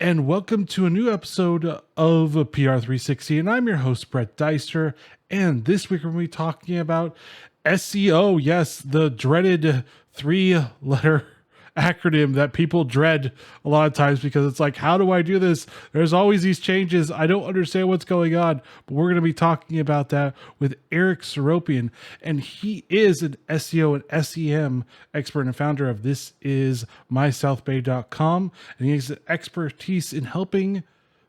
and welcome to a new episode of PR360. And I'm your host, Brett Deister. And this week we're going to be talking about SEO. Yes, the dreaded three-letter acronym that people dread a lot of times because it's like, how do I do this? There's always these changes. I don't understand what's going on. But we're going to be talking about that with Eric Seropyan. And he is an SEO and SEM expert and founder of This Is MySouthBay.com. And he has expertise in helping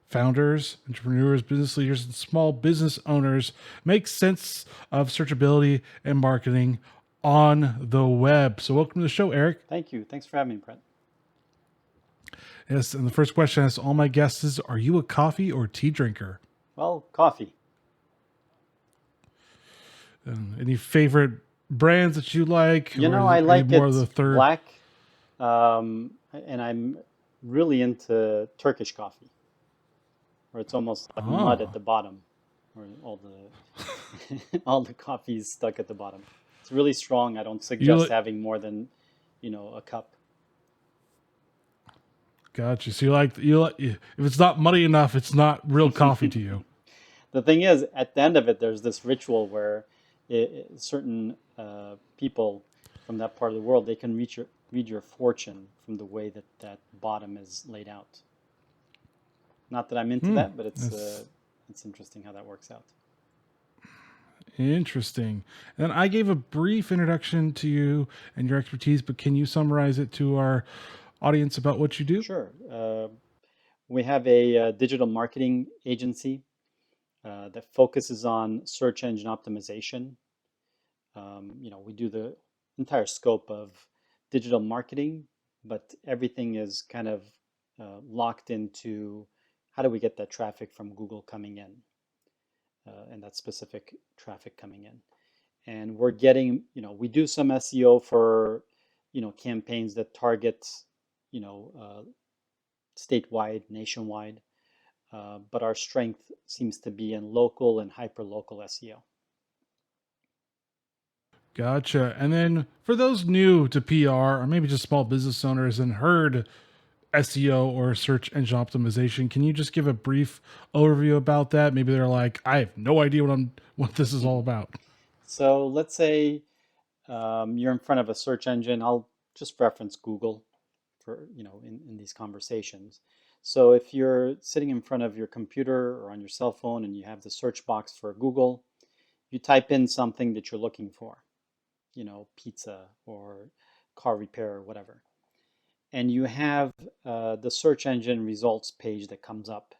founders, entrepreneurs, business leaders, and small business owners make sense of searchability and marketing on the web. So welcome to the show, Eric. Thank you. Thanks for having me, Brent. Yes, and the first question I ask all my guests is, are you a coffee or tea drinker? Well, coffee. Any favorite brands that you like? I like more it of the third? black, and I'm really into Turkish coffee, where it's almost like mud at the bottom, where all the all the coffee is stuck at the bottom. It's really strong. I don't suggest having more than, a cup. Gotcha. So you like if it's not muddy enough, it's not real coffee to you. The thing is, at the end of it, there's this ritual where certain people from that part of the world, they can read your fortune from the way that bottom is laid out. Not that I'm into that, but it's interesting how that works out. Interesting. And I gave a brief introduction to you and your expertise, but can you summarize it to our audience about what you do? Sure. We have a digital marketing agency that focuses on search engine optimization. We do the entire scope of digital marketing, but everything is kind of locked into how do we get that traffic from Google coming in, and that specific traffic coming in. And we're getting, we do some SEO for, campaigns that target, statewide, nationwide, but our strength seems to be in local and hyperlocal SEO. Gotcha. And then for those new to PR or maybe just small business owners and heard SEO or search engine optimization, can you just give a brief overview about that? Maybe they're like, I have no idea what this is all about. So let's say you're in front of a search engine. I'll just reference Google for, in these conversations. So if you're sitting in front of your computer or on your cell phone and you have the search box for Google, you type in something that you're looking for, pizza or car repair or whatever. And you have the search engine results page that comes up.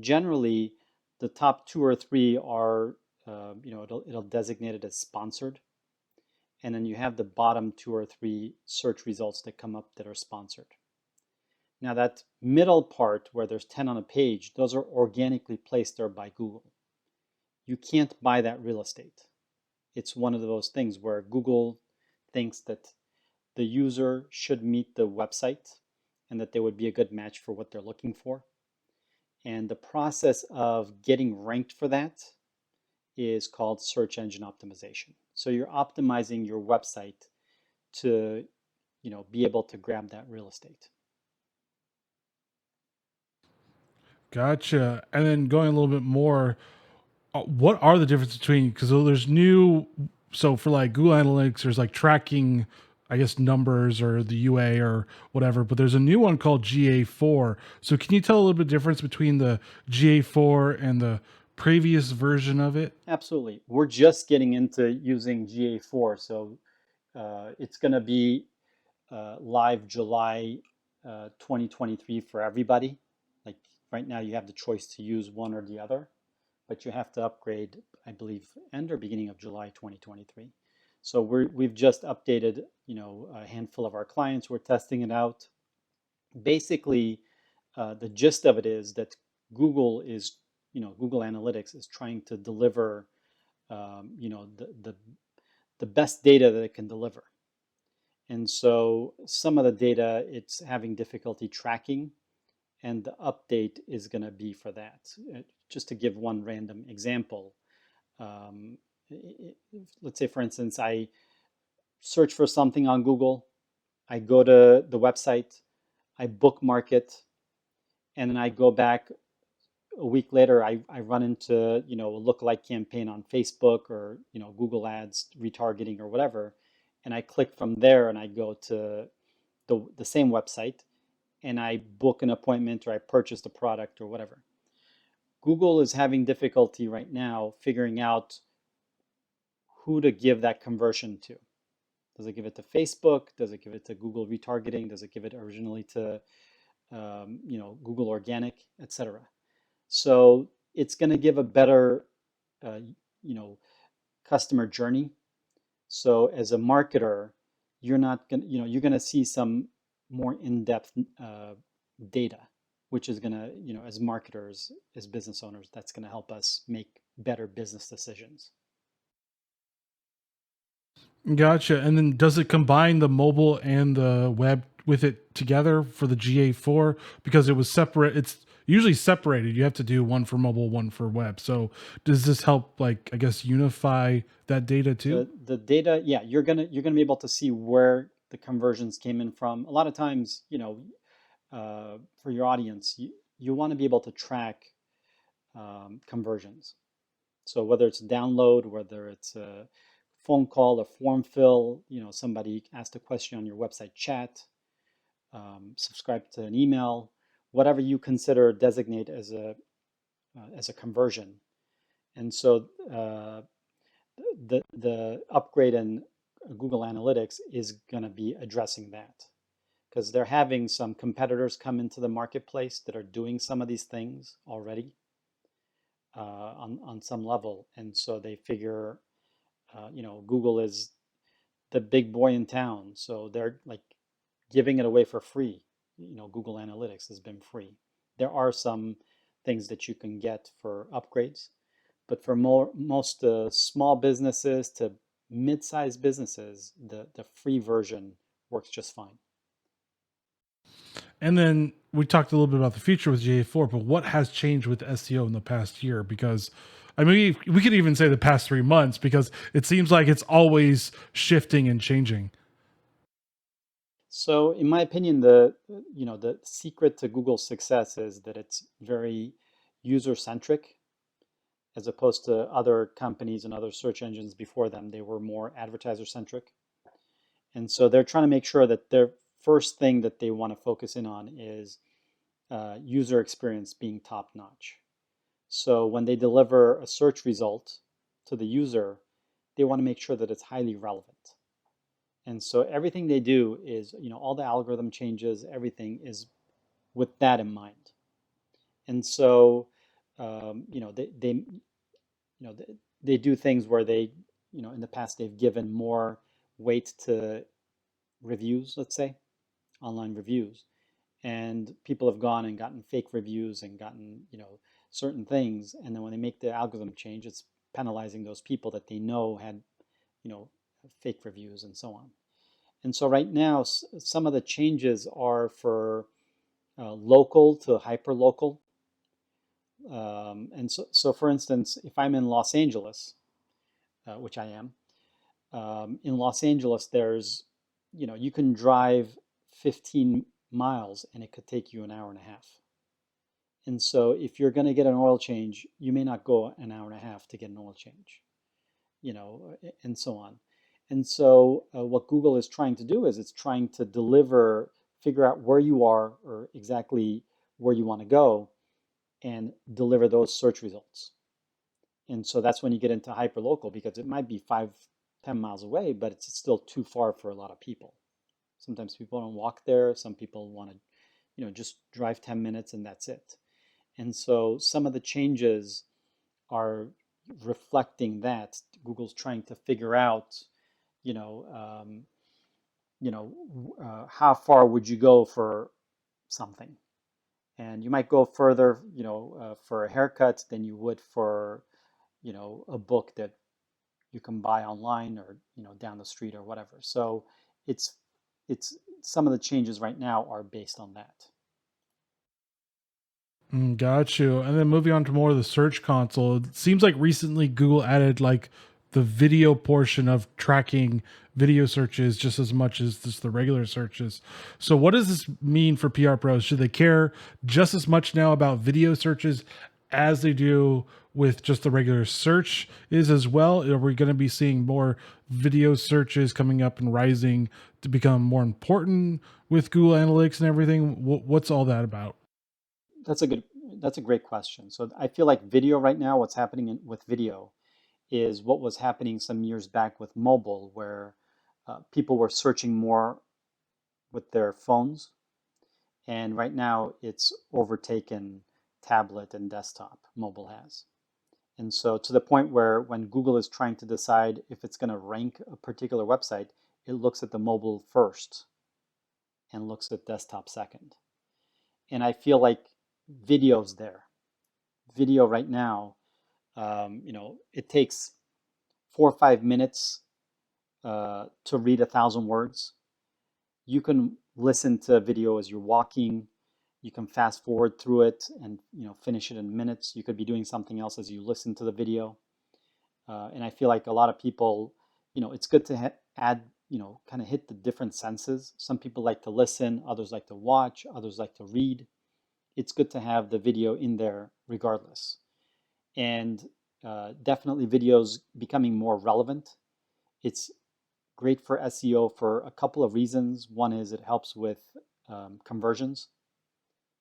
Generally, the top 2 or 3 are, it'll designate it as sponsored. And then you have the bottom 2 or 3 search results that come up that are sponsored. Now that middle part where there's 10 on a page, those are organically placed there by Google. You can't buy that real estate. It's one of those things where Google thinks that the user should meet the website and that they would be a good match for what they're looking for. And the process of getting ranked for that is called search engine optimization. So you're optimizing your website to, be able to grab that real estate. Gotcha. And then going a little bit more, what are the differences between, because there's so for like Google Analytics, there's like tracking, I guess, numbers or the UA or whatever, but there's a new one called GA4. So can you tell a little bit difference between the GA4 and the previous version of it? Absolutely. We're just getting into using GA4. So it's going to be live July 2023 for everybody. Like right now you have the choice to use one or the other, but you have to upgrade, I believe, end or beginning of July 2023. So we've just updated, a handful of our clients. We're testing it out. Basically, the gist of it is that Google Analytics is trying to deliver, the best data that it can deliver. And so some of the data it's having difficulty tracking, and the update is going to be for that. Just to give one random example, let's say, for instance, I search for something on Google, I go to the website, I bookmark it, and then I go back a week later, I run into, a lookalike campaign on Facebook or, Google Ads retargeting or whatever, and I click from there and I go to the same website and I book an appointment or I purchase the product or whatever. Google is having difficulty right now figuring out who to give that conversion to. Does it give it to Facebook? Does it give it to Google retargeting? Does it give it originally to Google organic, etc.? So it's going to give a better uh, you know customer journey. So as a marketer, you're not going to you're going to see some more in-depth data, which is going to, as marketers, as business owners, that's going to help us make better business decisions. Gotcha. And then does it combine the mobile and the web with it together for the GA4? Because it was separate. It's usually separated. You have to do one for mobile, one for web. So does this help, like, I guess, unify that data too? The data, yeah, you're gonna be able to see where the conversions came in from. A lot of times, for your audience, you want to be able to track conversions. So whether it's a download, whether it's a phone call, a form fill, somebody asked a question on your website chat, subscribe to an email, whatever you consider designate as a conversion. And so the upgrade in Google Analytics is going to be addressing that because they're having some competitors come into the marketplace that are doing some of these things already on some level, and so they figure, Google is the big boy in town, so they're like giving it away for free. Google Analytics has been free. There are some things that you can get for upgrades, but for most small businesses to mid-sized businesses, the free version works just fine. And then we talked a little bit about the future with GA4, but what has changed with SEO in the past year? Because I mean, we could even say the past 3 months because it seems like it's always shifting and changing. So, in my opinion, the secret to Google's success is that it's very user-centric, as opposed to other companies and other search engines before them. They were more advertiser-centric. And so they're trying to make sure that their first thing that they want to focus in on is user experience being top-notch. So when they deliver a search result to the user, they want to make sure that it's highly relevant. And so everything they do is, all the algorithm changes, everything is with that in mind. And so, they do things where they, in the past they've given more weight to reviews, let's say, online reviews, and people have gone and gotten fake reviews and gotten, certain things, and then when they make the algorithm change, it's penalizing those people that they know had, you know, fake reviews and so on. And so right now, some of the changes are for local to hyperlocal. And so for instance, if I'm in Los Angeles, which I am, in Los Angeles, there's, you can drive 15 miles and it could take you an hour and a half. And so if you're going to get an oil change, you may not go an hour and a half to get an oil change, and so on. And so what Google is trying to do is it's trying to figure out where you are or exactly where you want to go and deliver those search results. And so that's when you get into hyperlocal because it might be 5, 10 miles away, but it's still too far for a lot of people. Sometimes people don't walk there. Some people want to, just drive 10 minutes and that's it. And so some of the changes are reflecting that. Google's trying to figure out, you know, um, how far would you go for something? And you might go further, for a haircut than you would for, a book that you can buy online or, down the street or whatever. So it's it's some of the changes right now are based on that. Got you. And then moving on to more of the search console, it seems like recently Google added like the video portion of tracking video searches just as much as just the regular searches. So what does this mean for PR pros? Should they care just as much now about video searches as they do with just the regular search is as well? Are we going to be seeing more video searches coming up and rising to become more important with Google Analytics and everything? What's all that about? That's a good, that's a great question. So I feel like video right now, what's happening with video is what was happening some years back with mobile, where people were searching more with their phones. And right now it's overtaken tablet and desktop, mobile has. And so to the point where when Google is trying to decide if it's going to rank a particular website, it looks at the mobile first and looks at desktop second. And I feel like video's there. Video right now, it takes 4 or 5 minutes to read 1,000 words. You can listen to a video as you're walking. You can fast forward through it and finish it in minutes. You could be doing something else as you listen to the video. And I feel like a lot of people, it's good to add, kind of hit the different senses. Some people like to listen, others like to watch, others like to read. It's good to have the video in there regardless. And definitely videos becoming more relevant. It's great for SEO for a couple of reasons. One is it helps with conversions.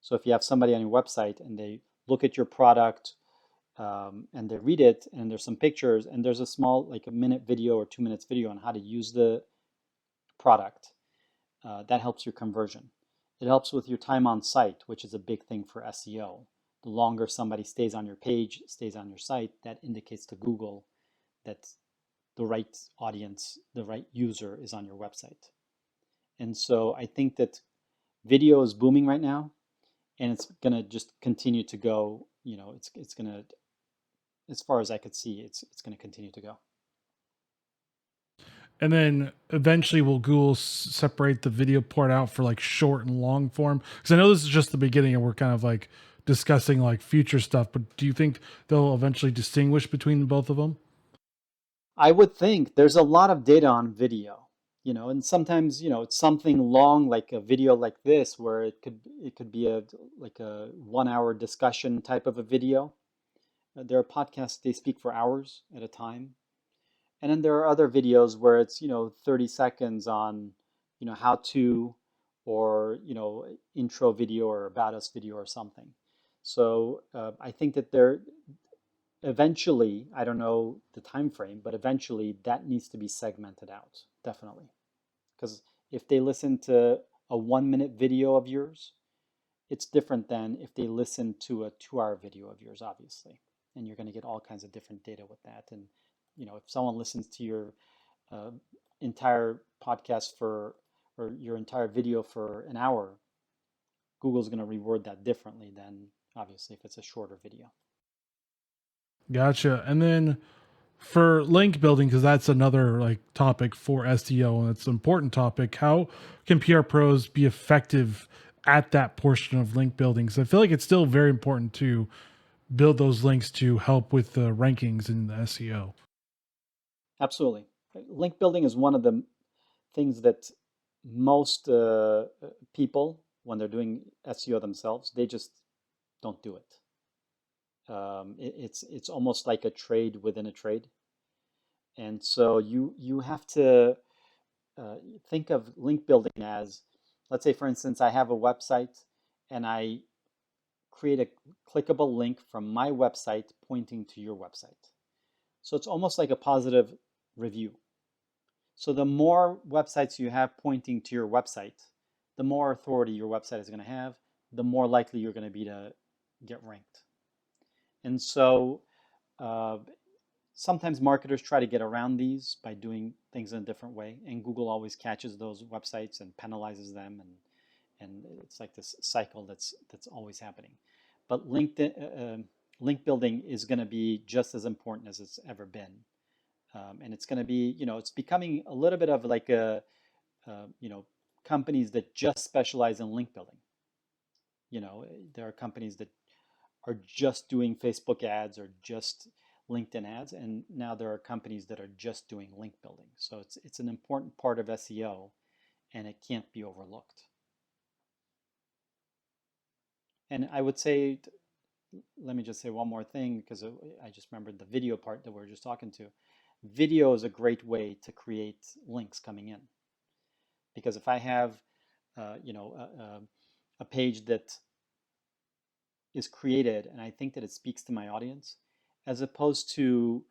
So if you have somebody on your website and they look at your product and they read it and there's some pictures and there's a small, like a minute video or 2 minutes video on how to use the product, that helps your conversion. It helps with your time on site, which is a big thing for SEO. The longer somebody stays on your page, stays on your site, that indicates to Google that the right audience, the right user is on your website. And so I think that video is booming right now, and it's going to just continue to go. It's going to, as far as I could see, it's going to continue to go. And then eventually will Google separate the video part out for like short and long form? Because I know this is just the beginning and we're kind of like discussing like future stuff, but do you think they'll eventually distinguish between both of them? I would think there's a lot of data on video, and sometimes, it's something long like a video like this where it could be like a 1 hour discussion type of a video. There are podcasts, they speak for hours at a time. And then there are other videos where it's, 30 seconds on, how to, or, intro video or about us video or something. So I think that there eventually, I don't know the time frame, but eventually that needs to be segmented out, definitely. Because if they listen to a 1 minute video of yours, it's different than if they listen to a 2 hour video of yours, obviously. And you're going to get all kinds of different data with that. And if someone listens to your uh, entire podcast or your entire video for an hour, Google's going to reward that differently than obviously if it's a shorter video. Gotcha. And then for link building, because that's another like topic for SEO and it's an important topic, how can PR pros be effective at that portion of link building? Because I feel like it's still very important to build those links to help with the rankings in the SEO. Absolutely. Link building is one of the things that most people, when they're doing SEO themselves, they just don't do it. It's almost like a trade within a trade. And so you have to think of link building as, let's say, for instance, I have a website and I create a clickable link from my website pointing to your website. So it's almost like a positive review. So the more websites you have pointing to your website, the more authority your website is going to have, the more likely you're going to be to get ranked. And so sometimes marketers try to get around these by doing things in a different way, and Google always catches those websites and penalizes them, and it's like this cycle that's always happening. But link building is going to be just as important as it's ever been, and it's going to be, it's becoming a little bit of like companies that just specialize in link building. There are companies that are just doing Facebook ads or just LinkedIn ads, and now there are companies that are just doing link building. So it's an important part of SEO, and it can't be overlooked. And I would say, let me just say one more thing, because I just remembered the video part that we were just talking to. Video is a great way to create links coming in, because if I have a page that is created and I think that it speaks to my audience, as opposed to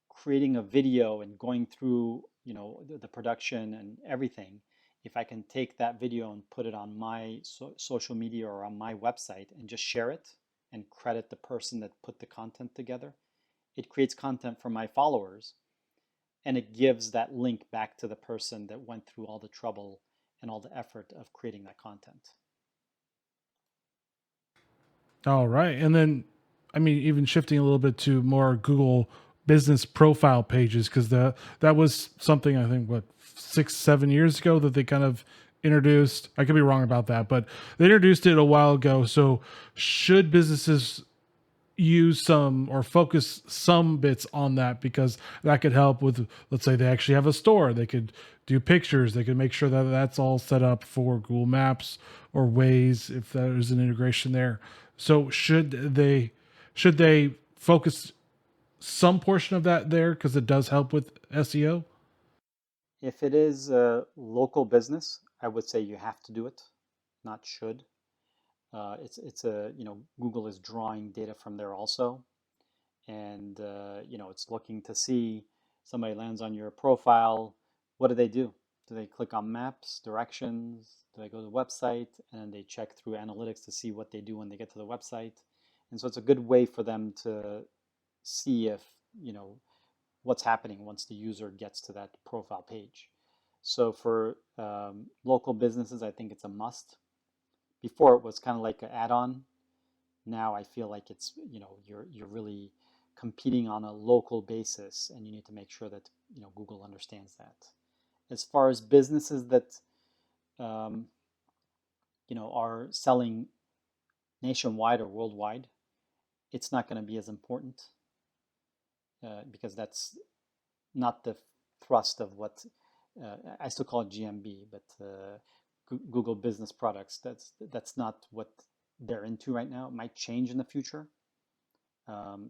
creating a video and going through the production and everything. If I can take that video and put it on my social media or on my website and just share it and credit the person that put the content together, it creates content for my followers, and it gives that link back to the person that went through all the trouble and all the effort of creating that content. All right. And then, I mean, even shifting a little bit to more Google business profile pages, because that was something I think, what, 6-7 years ago that they kind of introduced. I could be wrong about that, but they introduced it a while ago. So should businesses use some or focus some bits on that, because that could help with, let's say they actually have a store, they could do pictures, they could make sure that that's all set up for Google Maps or Waze if there's an integration there. So should they focus some portion of that there, because it does help with SEO? If it is a local business, I would say you have to do it, not should. It's a, Google is drawing data from there also, and it's looking to see somebody lands on your profile. What do they do? Do they click on maps, directions? Do they go to the website? And then they check through analytics to see what they do when they get to the website. And so it's a good way for them to see if, what's happening once the user gets to that profile page. So for local businesses, I think it's a must. Before it was kind of like an add-on. Now I feel like it's, you're really competing on a local basis, and you need to make sure that Google understands that. As far as businesses that are selling nationwide or worldwide, it's not going to be as important, because that's not the thrust of what I still call it GMB, but Google Business Products. That's not what they're into right now. It might change in the future.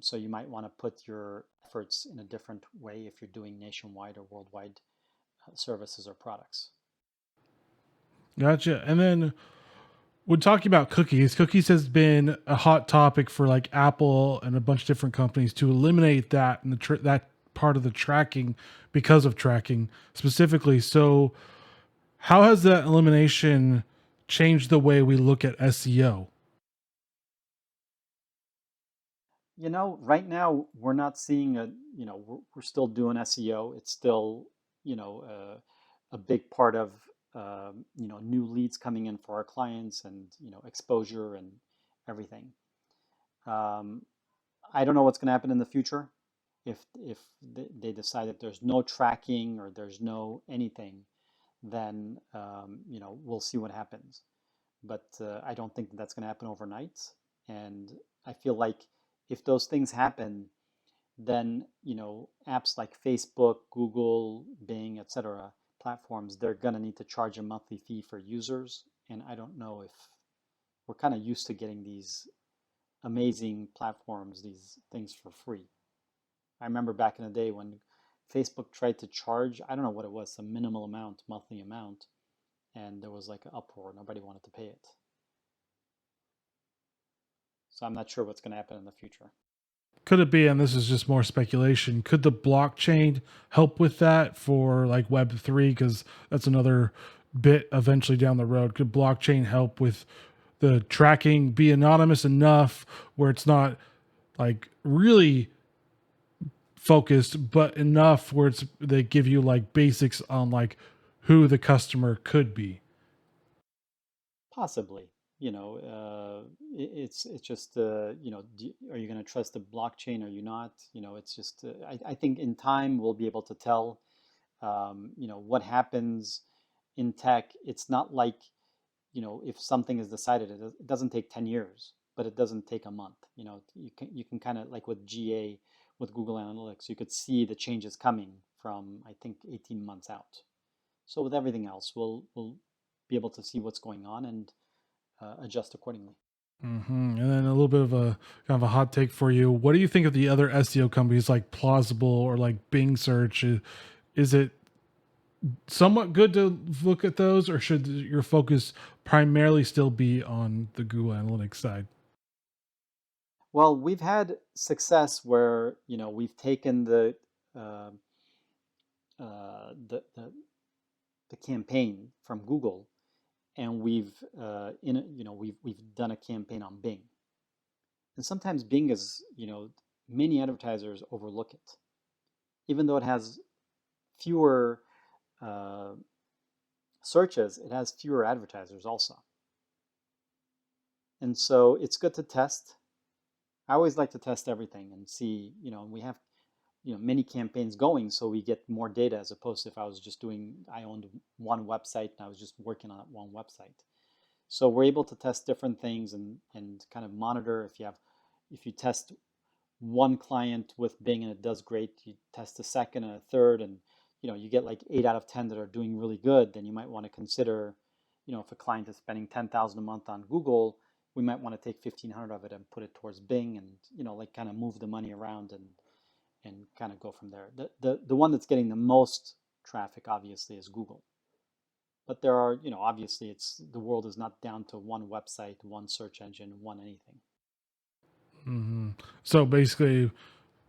So you might want to put your efforts in a different way if you're doing nationwide or worldwide services or products. Gotcha. And then when talking about cookies has been a hot topic for like Apple and a bunch of different companies to eliminate that and that part of the tracking, because of tracking specifically. So how has that elimination changed the way we look at SEO? Right now we're not seeing we're still doing SEO. It's still, a big part of, new leads coming in for our clients, and, exposure and everything. Um, I don't know what's going to happen in the future. If they decide that there's no tracking or there's no anything, then, we'll see what happens. But I don't think that that's going to happen overnight. And I feel like if those things happen, then apps like Facebook, Google, Bing, etc., platforms, they're going to need to charge a monthly fee for users. And I don't know if we're kind of used to getting these amazing platforms, these things for free. I remember back in the day when Facebook tried to charge, I don't know what it was, some minimal amount, monthly amount, and there was like an uproar. Nobody wanted to pay it. So I'm not sure what's going to happen in the future. Could it be, and this is just more speculation, could the blockchain help with that for like Web3? Because that's another bit eventually down the road. Could blockchain help with the tracking, be anonymous enough where it's not like really focused, but enough where they give you like basics on like who the customer could be? Possibly. It's just, are you going to trust the blockchain? Are you not? It's just, I think in time we'll be able to tell, what happens in tech. It's not like, if something is decided, it doesn't take 10 years, but it doesn't take a month. You can kind of like with GA, with Google Analytics, you could see the changes coming from, I think, 18 months out. So with everything else, we'll be able to see what's going on and adjust accordingly. And then a little bit of a kind of a hot take for you. What do you think of the other SEO companies like Plausible or like Bing Search? Is it somewhat good to look at those, or should your focus primarily still be on the Google Analytics side? Well, we've had success where, we've taken uh, the campaign from Google, and we've done a campaign on Bing. And sometimes Bing is, many advertisers overlook it, even though it has fewer uh, searches, it has fewer advertisers also. And so it's good to test. I always like to test everything and see, and we have, many campaigns going, so we get more data as opposed to if I owned one website and I was just working on one website. So we're able to test different things and kind of monitor if you test one client with Bing and it does great, you test a second and a third, and you get like 8 out of 10 that are doing really good, then you might want to consider, if a client is spending 10,000 a month on Google, we might want to take 1,500 of it and put it towards Bing, and like kind of move the money around and kind of go from there. The one that's getting the most traffic obviously is Google. But there are, obviously the world is not down to one website, one search engine, one anything. So basically,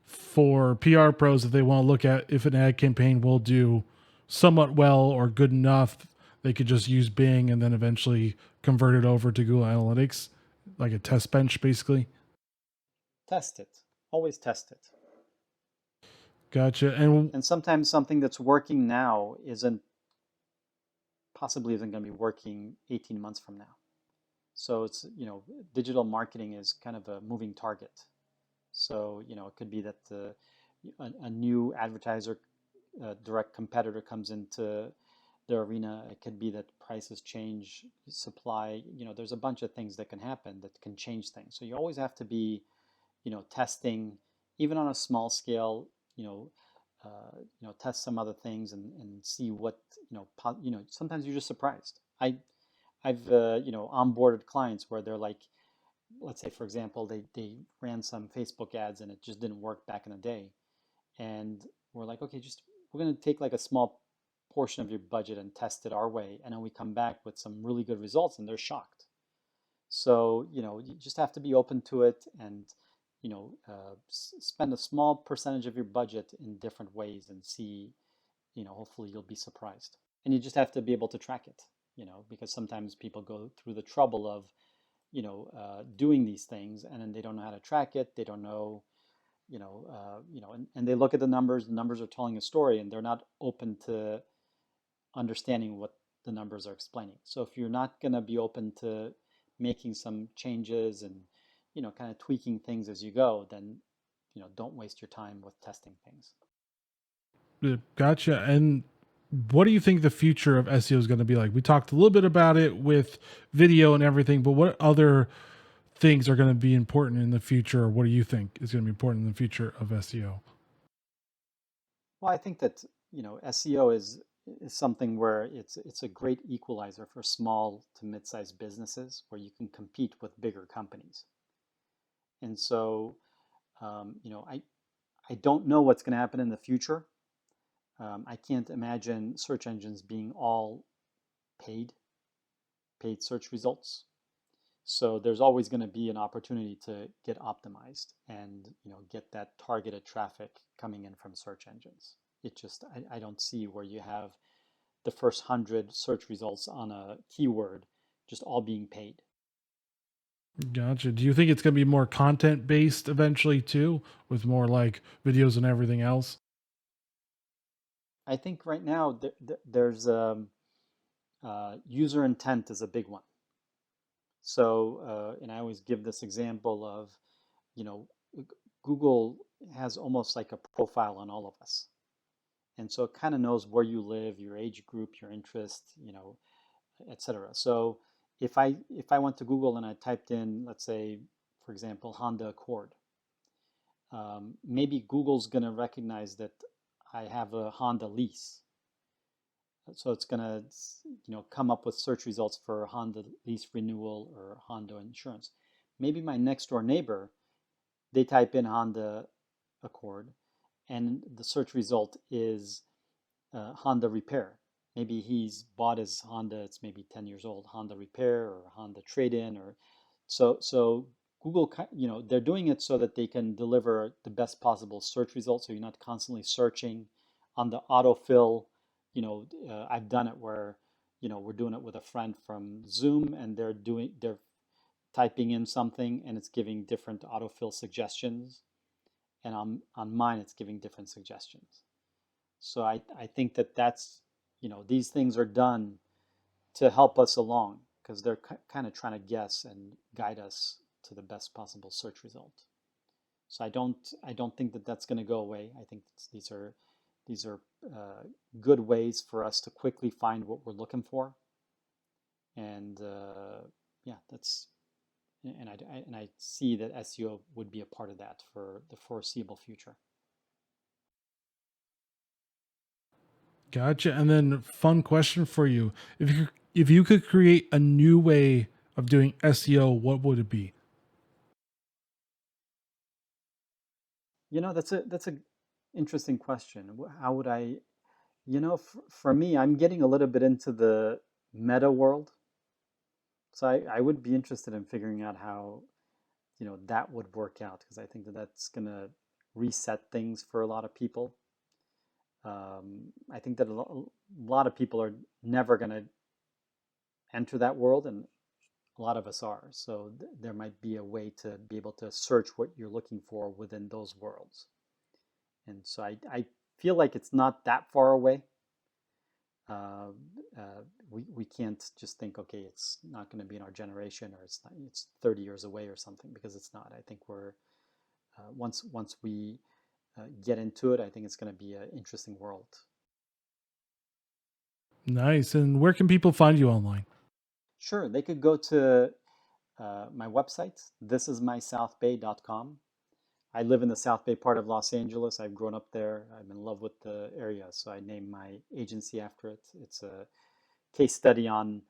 for PR pros, if they want to look at if an ad campaign will do somewhat well or good enough, they could just use Bing and then eventually convert it over to Google Analytics, like a test bench, basically. Test it. Always test it. Gotcha. And And sometimes something that's working now possibly isn't going to be working 18 months from now. So it's, digital marketing is kind of a moving target. So, it could be that a new advertiser, direct competitor comes into their arena. It could be that prices change, supply, there's a bunch of things that can happen that can change things. So you always have to be, testing, even on a small scale, test some other things and see what, sometimes you're just surprised. I've onboarded clients where they're like, let's say for example, they ran some Facebook ads and it just didn't work back in the day, and we're like, okay, just we're going to take like a small portion of your budget and test it our way, and then we come back with some really good results and they're shocked. So you just have to be open to it and spend a small percentage of your budget in different ways and see, hopefully you'll be surprised. And you just have to be able to track it, because sometimes people go through the trouble of, doing these things and then they don't know how to track it. They don't know, and they look at the numbers. The numbers are telling a story, and they're not open to understanding what the numbers are explaining. So if you're not going to be open to making some changes and, kind of tweaking things as you go, then, don't waste your time with testing things. gotcha. And what do you think the future of SEO is going to be like? We talked a little bit about it with video and everything, but what other things are going to be important in the future? Or what do you think is going to be important in the future of SEO? Well, I think that, SEO is something where it's a great equalizer for small to mid-sized businesses where you can compete with bigger companies. And so, I don't know what's going to happen in the future. I can't imagine search engines being all paid search results. So there's always going to be an opportunity to get optimized and get that targeted traffic coming in from search engines. I don't see where you have the first 100 search results on a keyword just all being paid. Gotcha. Do you think it's going to be more content based eventually too, with more like videos and everything else? I think right now there's user intent is a big one. So, and I always give this example of, you know, Google has almost like a profile on all of us. And so it kind of knows where you live, your age group, your interest, etc. So if I went to Google and I typed in, let's say, for example, Honda Accord, maybe Google's going to recognize that I have a Honda lease. So it's going to, come up with search results for Honda lease renewal or Honda insurance. Maybe my next door neighbor, they type in Honda Accord, and the search result is Honda repair. Maybe he's bought his Honda, it's maybe 10 years old, Honda repair or Honda trade-in, or so Google, they're doing it so that they can deliver the best possible search results. So you're not constantly searching on the autofill. I've done it where, we're doing it with a friend from Zoom, and they're typing in something and it's giving different autofill suggestions. And on mine, it's giving different suggestions. So I think that's, these things are done to help us along because they're kind of trying to guess and guide us to the best possible search result. So I don't think that that's going to go away. I think these are good ways for us to quickly find what we're looking for. And I see that SEO would be a part of that for the foreseeable future. Gotcha. And then fun question for you. If you could create a new way of doing SEO, what would it be? That's a interesting question. How would I, for me, I'm getting a little bit into the meta world. So I would be interested in figuring out how, that would work out, because I think that that's going to reset things for a lot of people. I think that a lot of people are never going to enter that world, and a lot of us are. So there might be a way to be able to search what you're looking for within those worlds. And so I feel like it's not that far away. We can't just think, okay, it's not going to be in our generation, or it's 30 years away or something, because it's not. I think we're once we get into it, I think it's going to be an interesting world. Nice. And where can people find you online? Sure, they could go to my website, thisismysouthbay.com. I live in the South Bay part of Los Angeles. I've grown up there. I'm in love with the area, so I named my agency after it. It's a case study on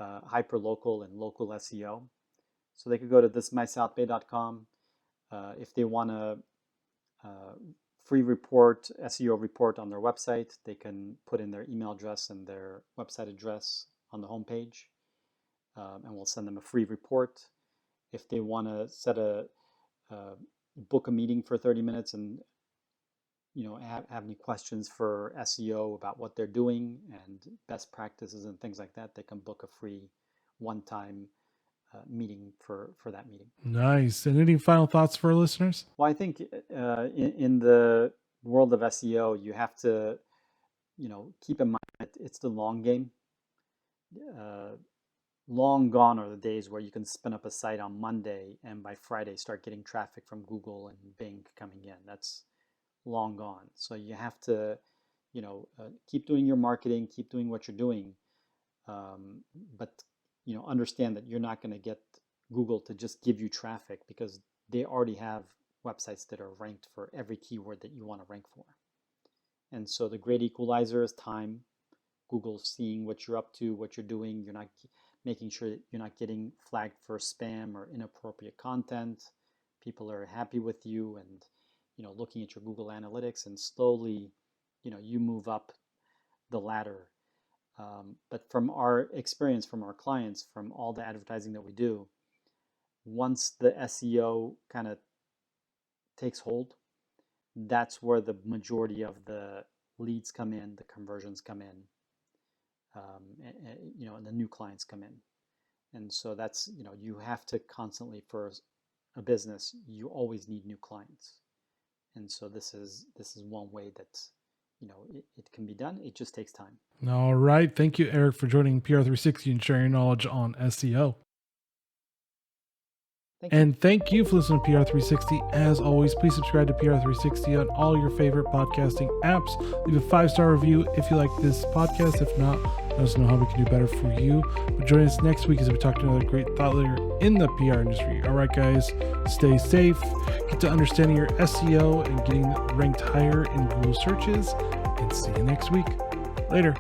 hyperlocal and local SEO. So they could go to thisismysouthbay.com. If they want a free report, SEO report on their website, they can put in their email address and their website address on the homepage, and we'll send them a free report. If they want to book a meeting for 30 minutes and have any questions for SEO about what they're doing and best practices and things like that, they can book a free one-time meeting for that meeting. Nice. And any final thoughts for our listeners? Well, I think in the world of SEO, you have to keep in mind that it's the long game. Long gone are the days where you can spin up a site on Monday and by Friday start getting traffic from Google and Bing coming in. That's long gone. So you have to, keep doing your marketing, keep doing what you're doing, but understand that you're not going to get Google to just give you traffic, because they already have websites that are ranked for every keyword that you want to rank for. And so the great equalizer is time. Google's seeing what you're up to, what you're doing. You're not making sure that you're not getting flagged for spam or inappropriate content. People are happy with you and looking at your Google Analytics, and slowly you move up the ladder. But from our experience, from our clients, from all the advertising that we do, once the SEO kind of takes hold, that's where the majority of the leads come in, the conversions come in, and the new clients come in. And so that's, you have to constantly, for a business, you always need new clients. And so this is one way that, it can be done. It just takes time. All right. Thank you, Eric, for joining PR360 and sharing knowledge on SEO. Thank you for listening to PR360. As always, please subscribe to PR360 on all your favorite podcasting apps. Leave a 5-star review if you like this podcast. If not, Let us know how we can do better for you. But join us next week as we talk to another great thought leader in the PR industry. All right, guys, stay safe, get to understanding your SEO and getting ranked higher in Google searches, and see you next week. Later.